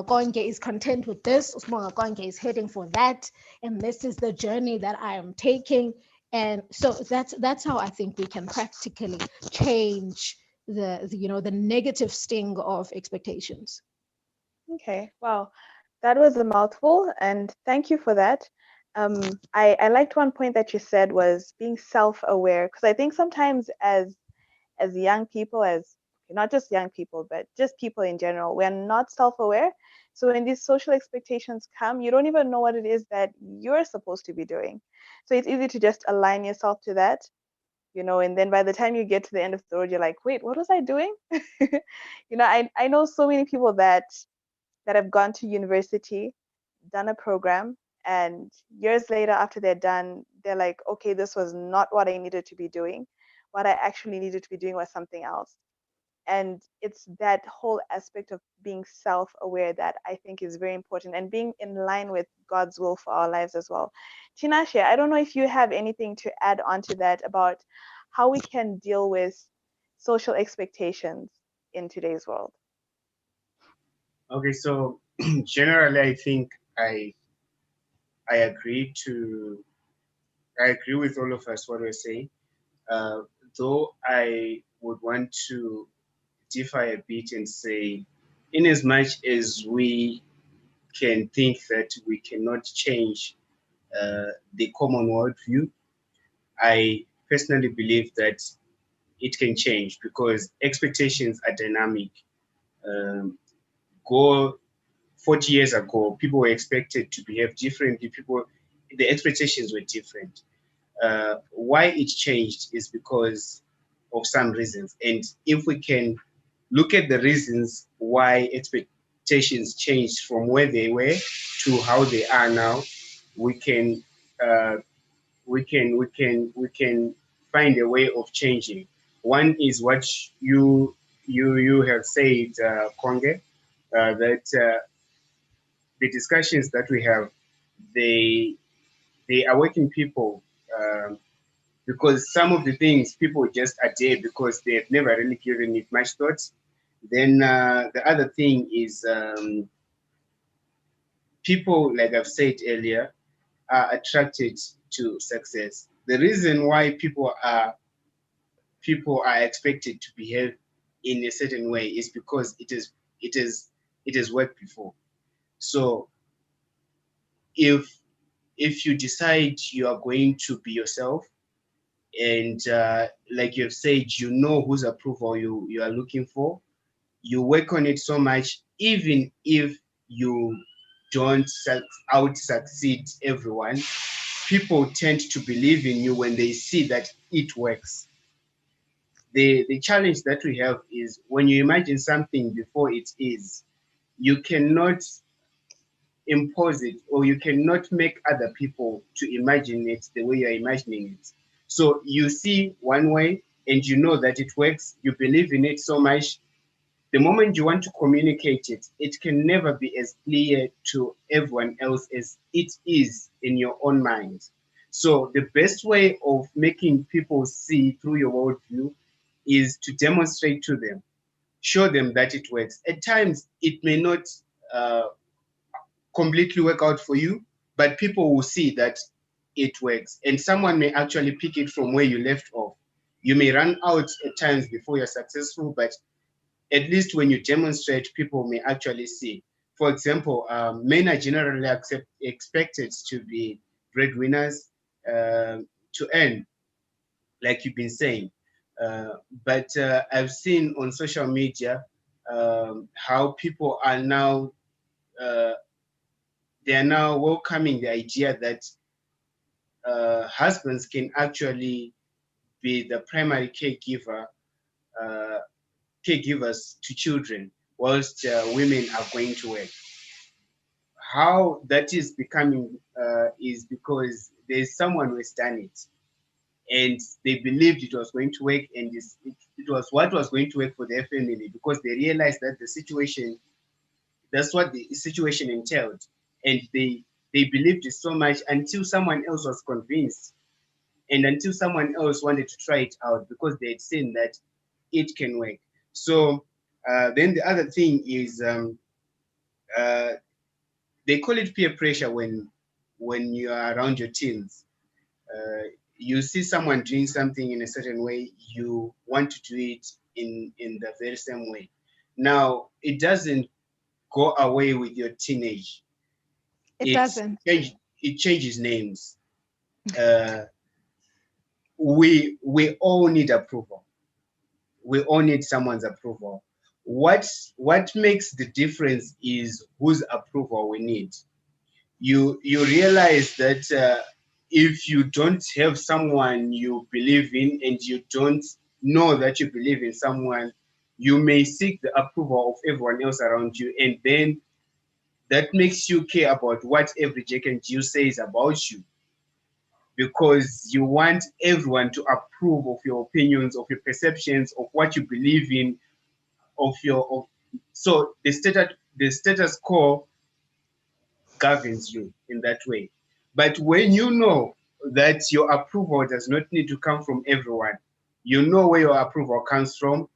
Konke is content with this, Usmanga Konke is heading for that, and this is the journey that I am taking. And so that's how I think we can practically change the negative sting of expectations. Okay, wow, that was a mouthful, and thank you for that. I liked one point that you said was being self-aware, because I think sometimes as young people, as not just young people, but just people in general, we're not self-aware. So when these social expectations come, you don't even know what it is that you're supposed to be doing. So it's easy to just align yourself to that, and then by the time you get to the end of the road, you're like, wait, what was I doing? I know so many people that have gone to university, done a program, and years later, after they're done, they're like, okay, this was not what I needed to be doing. What I actually needed to be doing was something else. And it's that whole aspect of being self-aware that I think is very important, and being in line with God's will for our lives as well. Tinashe, I don't know if you have anything to add on to that about how we can deal with social expectations in today's world. Okay, so generally, I think I agree with all of us what we're saying. Uh, though I would want to differ a bit and say, in as much as we can think that we cannot change the common worldview, I personally believe that it can change because expectations are dynamic. Um, go 40 years ago, people were expected to behave differently. The expectations were different. Why it changed is because of some reasons. And if we can look at the reasons why expectations changed from where they were to how they are now, we can uh, find a way of changing. One is what you have said, Konge, that the discussions that we have, they awaken people, because some of the things people just adhere because they've never really given it much thought. Then the other thing is people, like I've said earlier, are attracted to success. The reason why people are expected to behave in a certain way is because it has worked before. So if you decide you are going to be yourself, and like you've said, you know whose approval you are looking for, you work on it so much, even if you don't out succeed everyone, people tend to believe in you when they see that it works. The challenge that we have is when you imagine something before it is, you cannot impose it, or you cannot make other people to imagine it the way you're imagining it. So you see one way and you know that it works, you believe in it so much. The moment you want to communicate it, it can never be as clear to everyone else as it is in your own mind. So the best way of making people see through your worldview is to demonstrate to them, show them that it works. At times, it may not uh, completely work out for you, but people will see that it works. And someone may actually pick it from where you left off. You may run out at times before you're successful, but at least when you demonstrate, people may actually see. For example, men are generally expected to be breadwinners, to earn, like you've been saying. But I've seen on social media how people are now uh, they are now welcoming the idea that husbands can actually be the primary uh, caregivers to children, whilst women are going to work. How that is becoming is because there's someone who has done it, and they believed it was going to work, and it was what was going to work for their family, because they realized that the situation, that's what the situation entailed, and they believed it so much until someone else was convinced, and until someone else wanted to try it out because they had seen that it can work. So then the other thing is uh, they call it peer pressure when you are around your teens. you see someone doing something in a certain way, you want to do it in the very same way. Now, it doesn't go away with your teenage. It doesn't. It changes names. We all need approval. We all need someone's approval. What makes the difference is whose approval we need. You realize that if you don't have someone you believe in, and you don't know that you believe in someone, you may seek the approval of everyone else around you, and then that makes you care about what every Jack and Jill says about you, because you want everyone to approve of your opinions, of your perceptions, of what you believe in, so the status quo governs you in that way. But when you know that your approval does not need to come from everyone, you know where your approval comes from,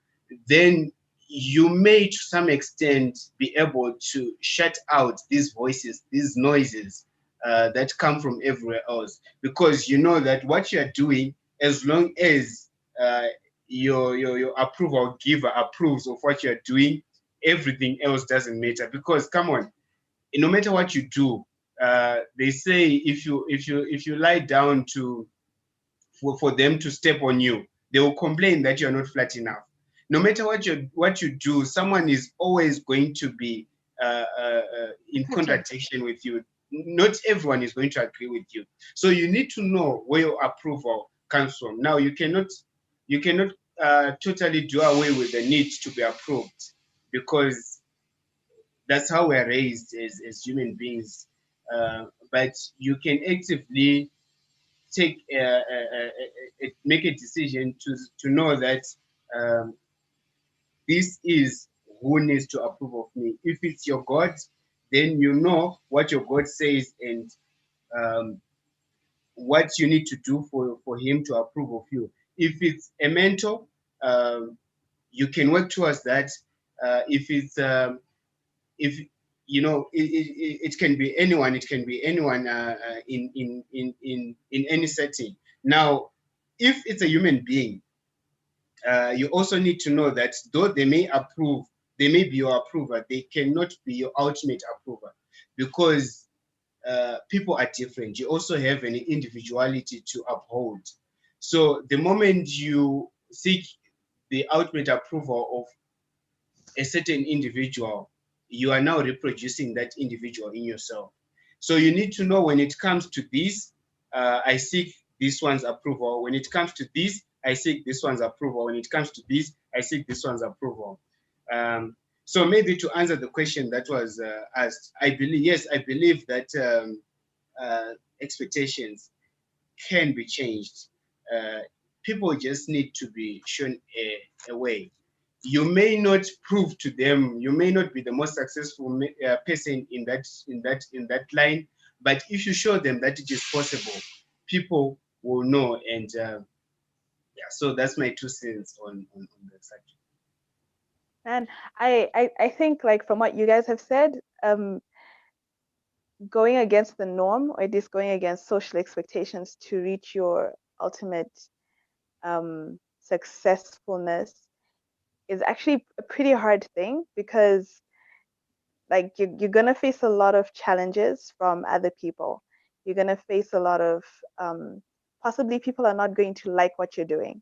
then you may to some extent be able to shut out these voices, these noises that come from everywhere else, because you know that what you're doing, as long as your approval giver approves of what you're doing, everything else doesn't matter. Because come on, no matter what you do, they say if you lie down for them to step on you, they will complain that you're not flat enough. No matter what you do, someone is always going to be in contradiction with you. Not everyone is going to agree with you. So you need to know where your approval comes from. Now, you cannot totally do away with the need to be approved, because that's how we're raised as human beings. But you can actively make a decision to know that this is who needs to approve of me. If it's your God, then you know what your God says, and what you need to do for him to approve of you. If it's a mentor, you can work towards that. If you know, it can be anyone. It can be anyone in any setting. Now, if it's a human being, you also need to know that though they may approve, they may be your approver, they cannot be your ultimate approver, because people are different. You also have an individuality to uphold. So the moment you seek the ultimate approval of a certain individual, you are now reproducing that individual in yourself. So you need to know, when it comes to this, I seek this one's approval. When it comes to this, I seek this one's approval. When it comes to this, I seek this one's approval. So maybe to answer the question that was asked, I believe that expectations can be changed. People just need to be shown a way. You may not prove to them, you may not be the most successful person in that line, but if you show them that it is possible, people will know. And yeah, so that's my 2 cents on that subject. And I think, like, from what you guys have said, going against the norm, or at least going against social expectations to reach your ultimate successfulness, is actually a pretty hard thing, because like you're gonna face a lot of challenges from other people. You're gonna face a lot of possibly people are not going to like what you're doing.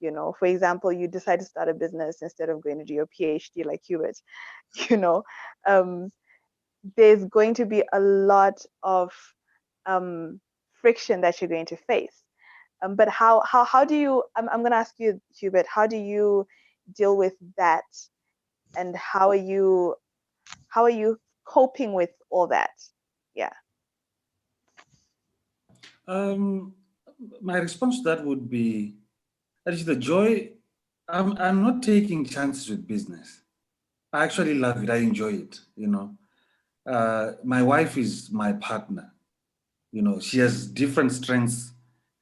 You know, for example, you decide to start a business instead of going to do your PhD like Hubert. You know, there's going to be a lot of friction that you're going to face. But how do you? I'm going to ask you, Hubert. How do you deal with that, and how are you coping with all that? Yeah. My response to that would be, actually, the joy. I'm not taking chances with business. I actually love it. I enjoy it. You know, my wife is my partner. You know, she has different strengths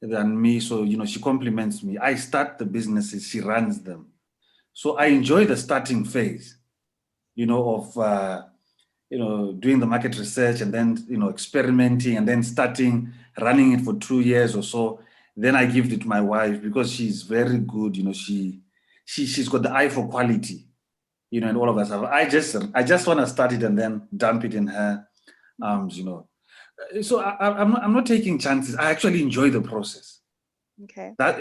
than me, so you know, she complements me. I start the businesses, she runs them. So I enjoy the starting phase, you know, of you know, doing the market research, and then, you know, experimenting, and then starting running it for 2 years or so. Then I give it to my wife because she's very good. She's got the eye for quality, and all of that stuff. I just want to start it and then dump it in her arms, So I'm not taking chances. I actually enjoy the process. Okay. That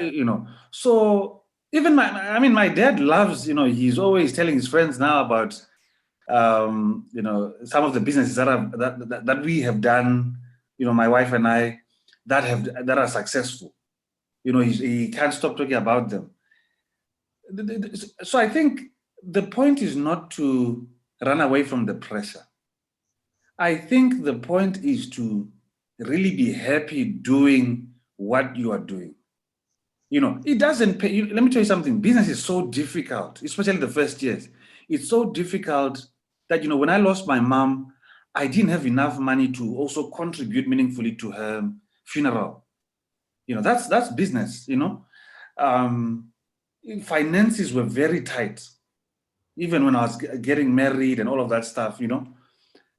So even my dad loves. He's always telling his friends now about some of the businesses that we have done. My wife and I that are successful. He can't stop talking about them. So I think the point is not to run away from the pressure. I think the point is to really be happy doing what you are doing. It doesn't pay. Let me tell you something. Business is so difficult, especially the first years. It's so difficult that, when I lost my mom, I didn't have enough money to also contribute meaningfully to her funeral. That's business, finances were very tight, even when I was getting married and all of that stuff,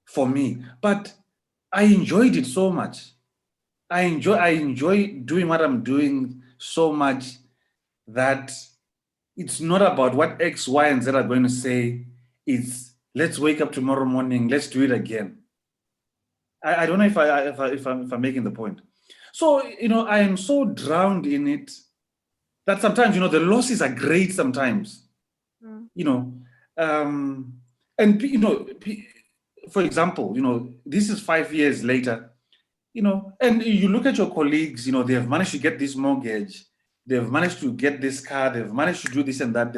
for me. But I enjoyed it so much. I enjoy doing what I'm doing so much that it's not about what X, Y, and Z are going to say. It's let's wake up tomorrow morning, let's do it again. I don't know if I'm making the point. So, I am so drowned in it that sometimes, the losses are great sometimes, and, for example, this is 5 years later, and you look at your colleagues, they have managed to get this mortgage, they've managed to get this car, they've managed to do this and that,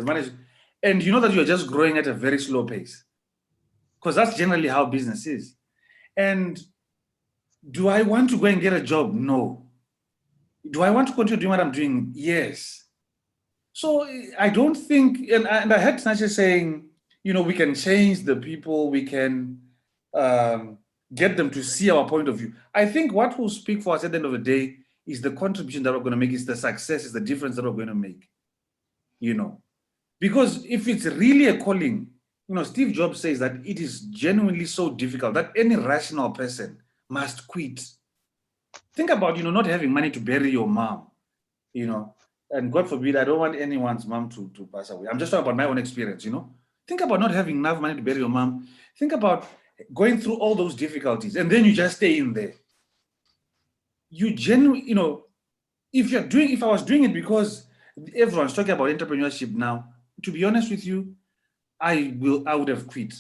and you know that you're just growing at a very slow pace, because that's generally how business is. And do I want to go and get a job? No. Do I want to continue doing what I'm doing? Yes. So I don't think, and I heard Snatcher saying, we can change the people, we can get them to see our point of view. I think what will speak for us at the end of the day is the contribution that we're going to make, is the success, is the difference that we're going to make, Because if it's really a calling, Steve Jobs says that it is genuinely so difficult that any rational person must quit. Think about, not having money to bury your mom, and God forbid, I don't want anyone's mom to pass away. I'm just talking about my own experience, Think about not having enough money to bury your mom. Think about going through all those difficulties, and then you just stay in there. You genuinely, if I was doing it because everyone's talking about entrepreneurship now, to be honest with you, I would have quit.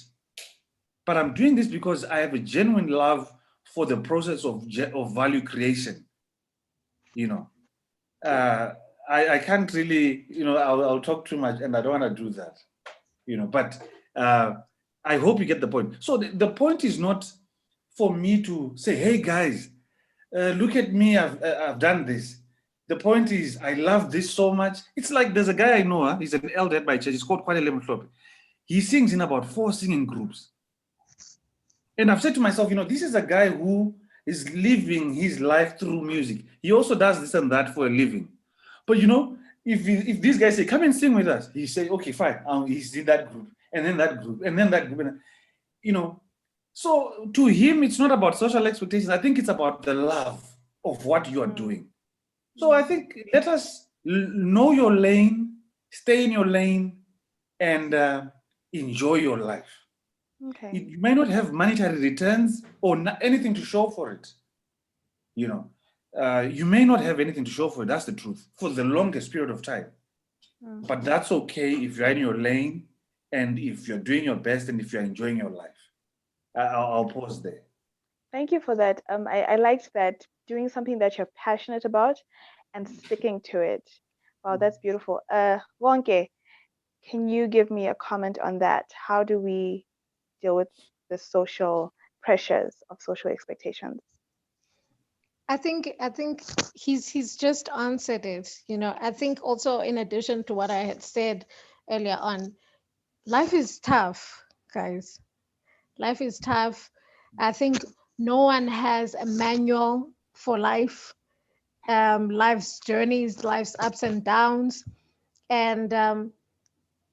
But I'm doing this because I have a genuine love for the process of value creation. I can't really, I'll talk too much, and I don't want to do that, but I hope you get the point. So the point is not for me to say, hey guys, look at me, I've done this. The point is, I love this so much. It's like there's a guy I know, he's an elder at my church, he's called Kwale Lemtlop. He sings in about 4 singing groups. And I've said to myself, this is a guy who is living his life through music. He also does this and that for a living. But if these guys say, come and sing with us, he say, okay, fine. He's in that group, and then that group, and then that group. So to him, it's not about social expectations. I think it's about the love of what you are doing. So I think let us know your lane, stay in your lane, and enjoy your life. Okay. You may not have monetary returns or anything to show for it. You may not have anything to show for it. That's the truth for the longest period of time. But that's okay if you're in your lane and if you're doing your best and if you're enjoying your life. I'll pause there. Thank you for that. I liked that, doing something that you're passionate about and sticking to it. Wow, that's beautiful. Wonke, can you give me a comment on that? How do we deal with the social pressures of social expectations? I think he's just answered it. I think also, in addition to what I had said earlier on, life is tough, guys. Life is tough. I think no one has a manual for life. Life's journeys, life's ups and downs, and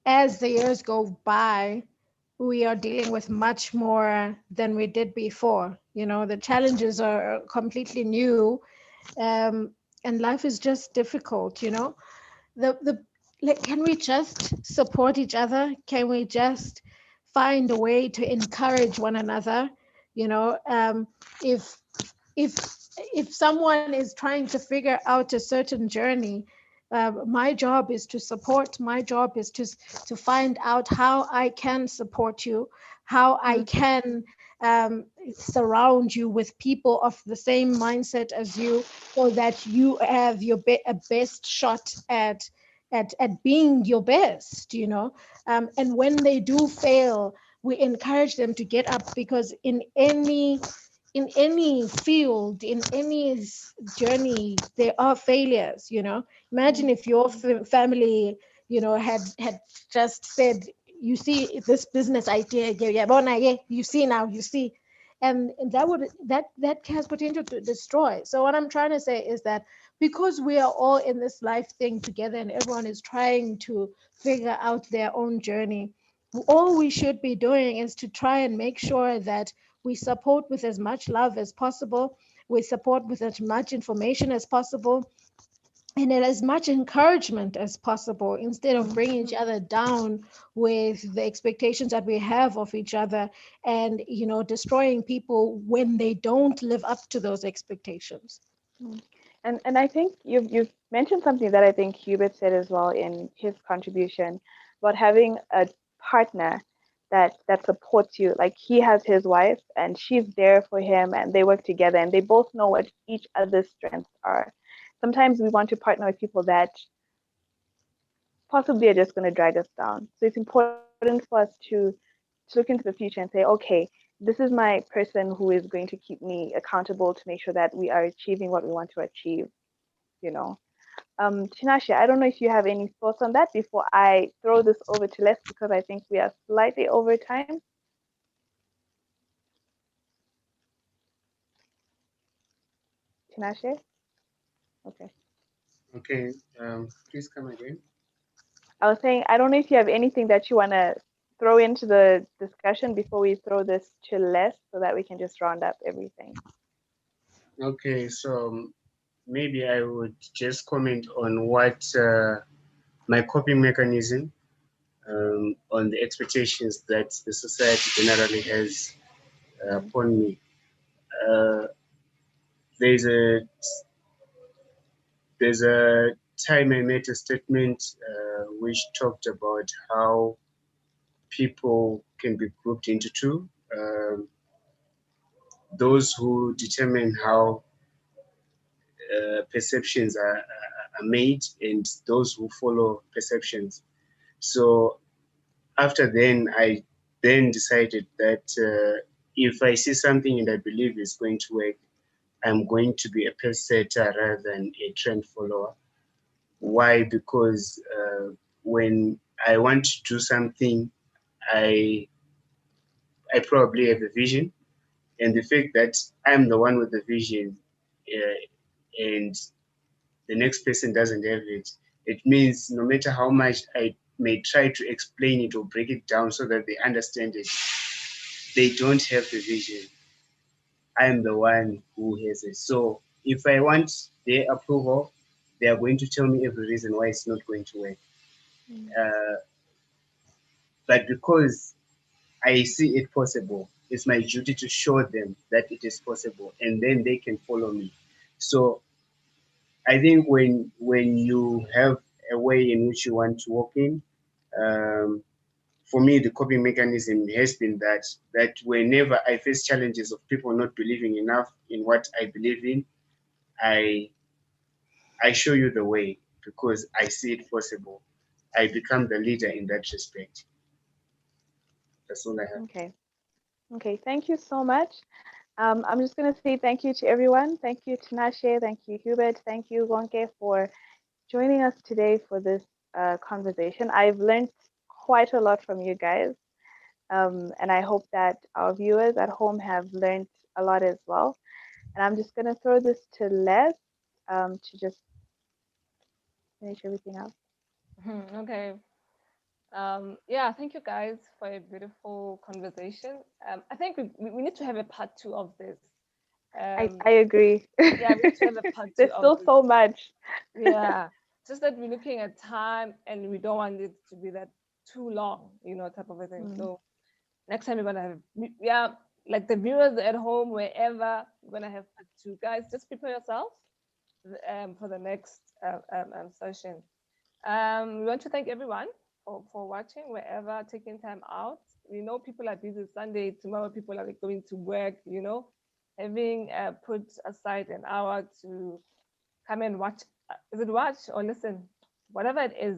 as the years go by, we are dealing with much more than we did before. The challenges are completely new. and life is just difficult, you know. The like, can we just support each other? Can we just find a way to encourage one another? You know, if if if someone is trying to figure out a certain journey, my job is to support. My job is to find out how I can support you, how I can surround you with people of the same mindset as you, so that you have your a best shot at being your best, you know. And when they do fail, we encourage them to get up, because in any field, in any journey, there are failures, you know. Imagine if your family, you know, had just said, you see this business idea, yeah, yeah, bona, yeah, you see now, you see. And that has potential to destroy. So what I'm trying to say is that, because we are all in this life thing together, and everyone is trying to figure out their own journey, all we should be doing is to try and make sure that we support with as much love as possible, we support with as much information as possible, and as much encouragement as possible, instead of bringing each other down with the expectations that we have of each other, and, you know, destroying people when they don't live up to those expectations. And I think you've mentioned something that I think Hubert said as well in his contribution, about having a partner that supports you. Like, he has his wife and she's there for him, and they work together and they both know what each other's strengths are. Sometimes we want to partner with people that possibly are just going to drag us down. So it's important for us to look into the future and say, okay, this is my person who is going to keep me accountable to make sure that we are achieving what we want to achieve, you know. Tinashe, I don't know if you have any thoughts on that before I throw this over to Les, because I think we are slightly over time. Tinashe? Okay. Okay, please come again. I was saying, I don't know if you have anything that you want to throw into the discussion before we throw this to Les, so that we can just round up everything. Okay, so maybe I would just comment on what my coping mechanism on the expectations that the society generally has upon me. Uh, there's a there's a time I made a statement which talked about how people can be grouped into two. Those who determine how perceptions are made, and those who follow perceptions. So after then, I then decided that if I see something and I believe it's going to work, I'm going to be a pace setter rather than a trend follower. Why? Because when I want to do something, I I probably have a vision, and the fact that I'm the one with the vision, and the next person doesn't have it, it means no matter how much I may try to explain it or break it down so that they understand it, they don't have the vision. I'm the one who has it. So if I want their approval, they are going to tell me every reason why it's not going to work. Uh, but because I see it possible, it's my duty to show them that it is possible, and then they can follow me. So I think when you have a way in which you want to walk in, um, for me, the coping mechanism has been that whenever I face challenges of people not believing enough in what I believe in, I I show you the way because I see it possible. I become the leader in that respect. That's all I have. Okay. Okay. Thank you so much. I'm just going to say thank you to everyone. Thank you, Tinashe. Thank you, Hubert. Thank you, Gonke, for joining us today for this conversation. I've learned quite a lot from you guys. And I hope that our viewers at home have learned a lot as well. And I'm just going to throw this to Les to just finish everything up. Okay. Yeah, thank you guys for a beautiful conversation. I think we need to have a part two of this. I agree. Yeah, we have to have a part two There's of still this. so much. Yeah, just that we're looking at time and we don't want it to be that too long, type of a thing. Mm. So next time we're gonna have, yeah, like the viewers at home, wherever, we're gonna have part two. Guys, just prepare yourself for the next session. We want to thank everyone for watching, wherever, taking time out. We know people are busy Sunday, tomorrow people are going to work, having put aside an hour to come and watch. Is it watch or listen? Whatever it is,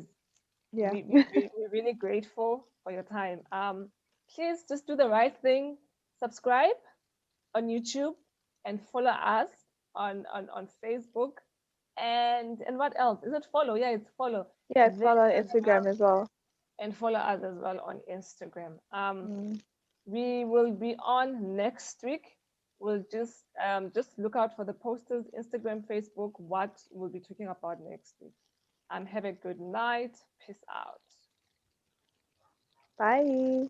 Yeah. we're really grateful for your time. Please just do the right thing. Subscribe on YouTube and follow us on Facebook. And what else? Is it follow? Yeah, it's follow. Yes, This follow on as Instagram well, as well. and follow us as well on Instagram. Mm. We will be on next week. We'll just look out for the posters, Instagram, Facebook, what we'll be talking about next week. Have a good night. Peace out. Bye.